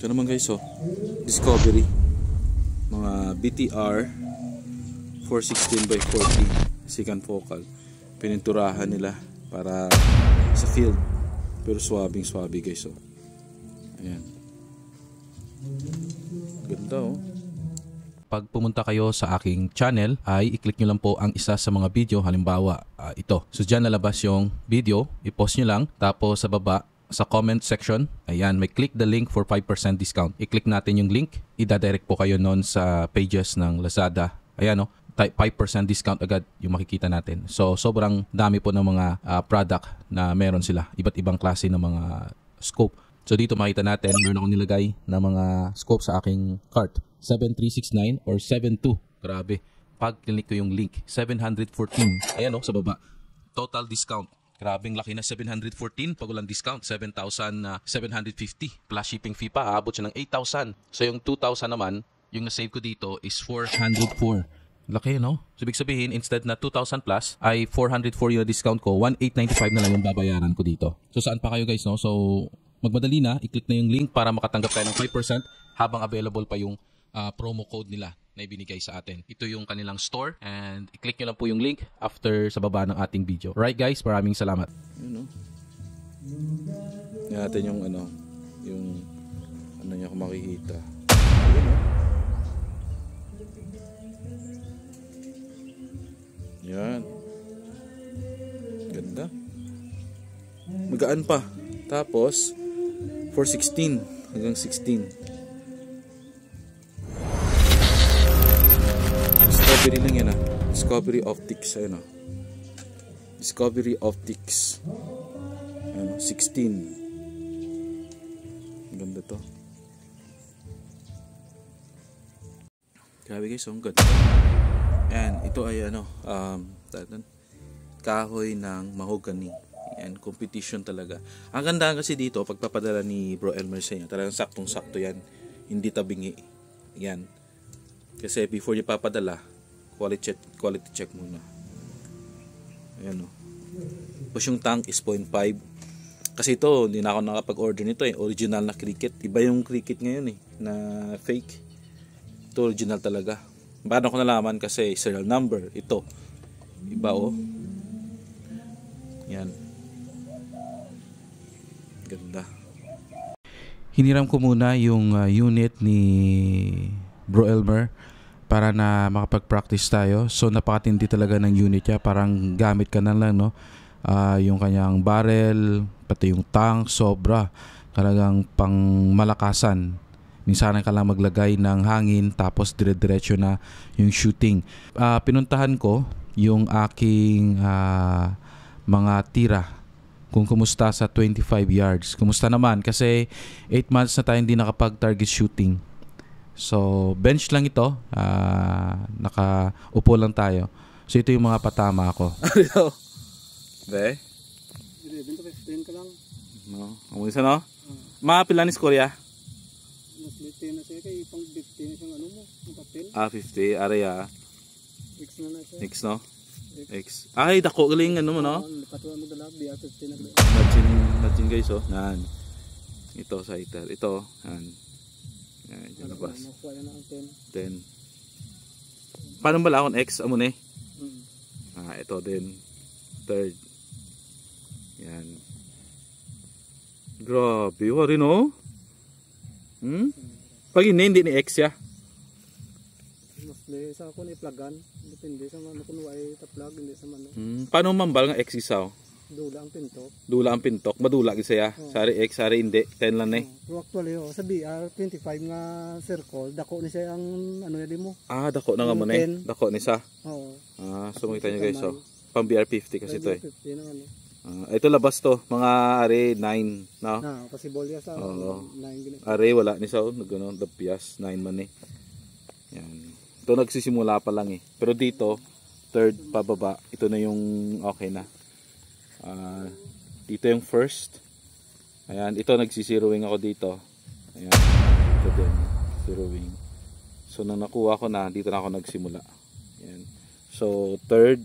Ito naman guys, oh, Discovery, mga BTR 416x40 secant focal. Pininturahan nila para sa field, pero swabing guys, oh. Ayan, ganda, oh. Pag pumunta kayo sa aking channel ay i-click nyo lang po ang isa sa mga video, halimbawa ito. So dyan nalabas yung video, i-post nyo lang, tapos sa baba sa comment section, ayan, may click the link for 5% discount. I-click natin yung link, i-direct po kayo noon sa pages ng Lazada. Ayan, 5% discount agad yung makikita natin. So sobrang dami po ng mga product na meron sila, iba't ibang klase ng mga scope. So dito makita natin, meron akong nilagay na mga scope sa aking cart. 7369 or 72. Grabe. Pag click ko yung link, 714. Ayan, sa baba. Total discount. Grabing laki na, 714. Pag walang discount, 7,750. Plus shipping fee pa, aabot siya ng 8,000. So yung 2,000 naman, yung na-save ko dito is 404. Laki, no? So ibig sabihin, instead na 2,000 plus, ay 404 yung discount ko, 1,895 na lang yung babayaran ko dito. So saan pa kayo guys, no? So magmadali na, i-click na yung link para makatanggap tayo ng 5% habang available pa yung promo code nila na ibinigay sa atin. Ito yung kanilang store and i-click nyo lang po yung link after sa baba ng ating video. Right guys, maraming salamat. Yan natin yung yung niya kung makikita. Yan. Ganda. Magaan pa. Tapos 416 hanggang 16. Discovery lang yan, Discovery Optics, ayun, Discovery Optics, ayun, 16. Ganda to. Grabe guys, ang ganda. Ayan, ito ay kahoy ng mahogany. Ayan, competition talaga. Ang ganda kasi dito, pagpapadala ni Bro Elmer sa inyo, talagang saktong-sakto yan, hindi tabingi. Ayan, kasi before niya papadala, quality check muna. Ayan, Tapos yung tank is 0.5. Kasi ito, hindi na ako nakapag-order nito, original na Cricut. Iba yung Cricut ngayon, na fake. Ito original talaga. Paano ko nalaman? Kasi serial number. Ito. Iba, Yan. Ganda. Hiniram ko muna yung unit ni Bro Elmer para na makapag-practice tayo. So napakatindi talaga ng unit niya. Parang gamit ka na lang, yung kanyang barrel, pati yung tank, sobra. Talagang pang malakasan. Minsan ka lang maglagay ng hangin tapos dire-diretso na yung shooting. Pinuntahan ko yung aking mga tira kung kumusta sa 25 yards. Kumusta naman? Kasi 8 months na tayo hindi nakapag-target shooting. So, bench lang ito. Nakaupo lang tayo. So, ito yung mga patama ko. Ano? Be? Bento ka, explain ka lang. No? Ang isa, no? Mga pilanis Korea? Mas late na siya kay ipang 50 na siyang mo, yung papel. 50. Area. X na siya. X, no? X. Ay, dako galing, mo, no? Patuwa mo dala, BR15 na. Imagine guys, Nan. Ito, sighter. Ito, yan. Yan, labas. 10. Paano ba lakon X? Amo na ito din. Third. Yan. Grabe, wari, no? Pag hindi ni X ya. Mas sa ako ni plagan. Depende sa man kung ay taplag, hindi sa man. Paano mambal nga X isaw? Dula ang pintok. Dula ang pintok. Madula gid saya. Sari X, sari hindi. 10 lang Pero actually, sa BR25 nga circle, dako ni siya ang mo. Dako na nga mo Dako ni sa. Oo. So makita niyo guys, pang BR50 kasi ito BR50 naman. Ito labas to, mga are 9, no? Kasi bolya sa 9 gina. Are wala ni sa nagano, dapyas 9 man Yan. Ito nagsisimula pa lang Pero dito, third pababa, ito na yung okay na. Dito yung first. Ayan, ito nagsi-zeroing ako dito. Ayan. Ito din, zeroing. So nang nakuha ko na, dito na ako nagsimula. Ayan. So third,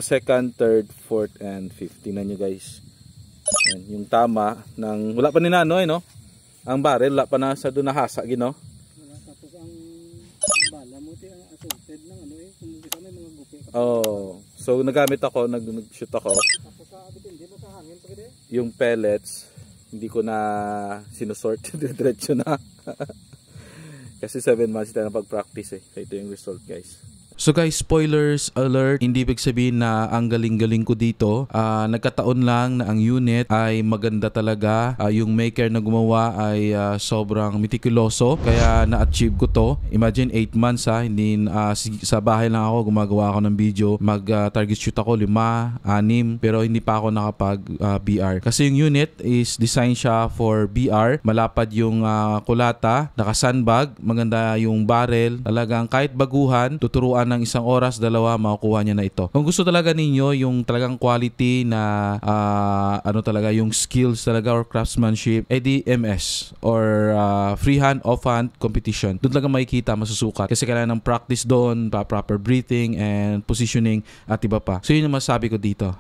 second, third, fourth, and fifth. Tingnan nyo guys. Ayan, yung tama ng wala pa ni Nano no? Ang barrel, wala pa na sa doon nahasa, gino? Wala, tapos ang bala mo ito, ang assorted ng ano eh, kung may mga gupi. Oh, so nagamit ako, nag-shoot ako. Tapos sa depende mo sa hangin pa gede. Yung pellets, hindi ko na sinusort, diretso na. Kasi 7 months tayo na pag-practice eh. So ito yung result, guys. So guys, spoilers alert, hindi ibig sabihin na ang galing-galing ko dito. Nagkataon lang na ang unit ay maganda talaga. Yung maker na gumawa ay sobrang meticuloso. Kaya na-achieve ko to. Imagine 8 months hindi sa bahay lang ako, gumagawa ako ng video. Mag-target shoot ako 5, 6, pero hindi pa ako nakapag BR. Kasi yung unit is designed siya for BR. Malapad yung kulata, naka-sandbag, maganda yung barrel. Talagang kahit baguhan, tuturuan ng 1 oras, 2, makukuha niya na ito. Kung gusto talaga ninyo yung talagang quality na ano talaga yung skills talaga or craftsmanship, edi MS or freehand, offhand competition. Doon talaga makikita, masusukat. Kasi kailangan ng practice doon, proper breathing and positioning at iba pa. So yun yung masabi ko dito.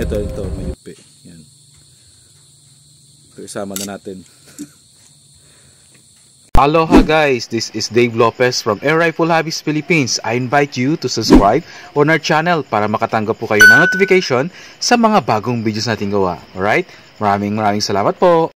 Ito, mayupi. Yan. So, isama na natin. Aloha guys, this is Dave Lopez from Air Rifle Hobbies Philippines. I invite you to subscribe on our channel para makatanggap po kayo ng notification sa mga bagong videos natin gawa. Alright? Maraming salamat po.